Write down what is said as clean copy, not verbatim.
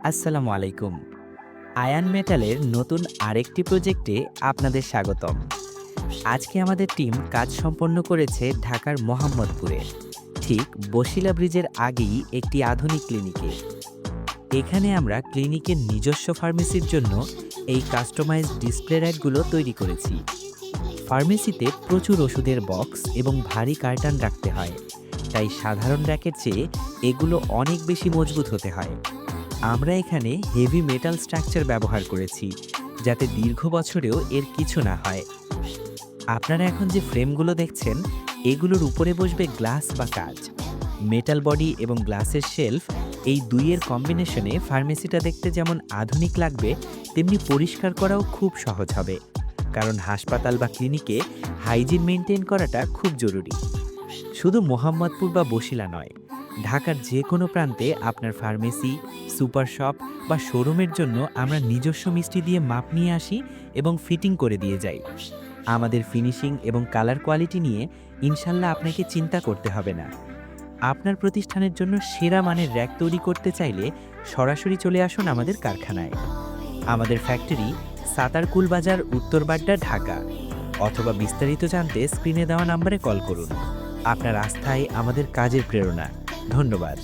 আসসালামু আলাইকুম। আয়ান মেটালের নতুন আরেকটি প্রজেক্টে আপনাদের স্বাগতম। আজকে আমাদের টিম কাজ সম্পন্ন করেছে ঢাকার মোহাম্মদপুরে, ঠিক বসিলা ব্রিজের আগেই একটি আধুনিক ক্লিনিকে। এখানে আমরা ক্লিনিকের নিজস্ব ফার্মেসির জন্য এই কাস্টমাইজড ডিসপ্লে র্যাকগুলো তৈরি করেছি। ফার্মেসিতে প্রচুর ওষুধের বক্স এবং ভারী কার্টন রাখতে হয়, তাই সাধারণ র্যাকের চেয়ে এগুলো অনেক বেশি মজবুত হতে হয়। আমরা এখানে হেভি মেটাল স্ট্রাকচার ব্যবহার করেছি, যাতে দীর্ঘ বছরেও এর কিছু না হয়। আপনারা এখন যে ফ্রেমগুলো দেখছেন, এগুলোর উপরে বসবে গ্লাস বা কাঁচ। মেটাল বডি এবং গ্লাসের শেলফ, এই দুইয়ের কম্বিনেশনে ফার্মেসিটা দেখতে যেমন আধুনিক লাগবে, তেমনি পরিষ্কার করাও খুব সহজ হবে। কারণ হাসপাতাল বা ক্লিনিকে হাইজিন মেনটেন করাটা খুব জরুরি। শুধু মোহাম্মদপুর বা বসিলা নয়, ঢাকার যে কোনো প্রান্তে আপনার ফার্মেসি, সুপার শপ বা শোরুমের জন্য আমরা নিজস্ব মিষ্টি দিয়ে মাপ নিয়ে আসি এবং ফিটিং করে দিয়ে যাই। আমাদের ফিনিশিং এবং কালার কোয়ালিটি নিয়ে ইনশাল্লাহ আপনাকে চিন্তা করতে হবে না। আপনার প্রতিষ্ঠানের জন্য সেরা মানের র্যাক তৈরি করতে চাইলে সরাসরি চলে আসুন আমাদের কারখানায়। আমাদের ফ্যাক্টরি সাতারকুল বাজার, উত্তর বাড্ডা, ঢাকা। অথবা বিস্তারিত জানতে স্ক্রিনে দেওয়া নম্বরে কল করুন। আপনার আস্থাই আমাদের কাজের প্রেরণা। ধন্যবাদ।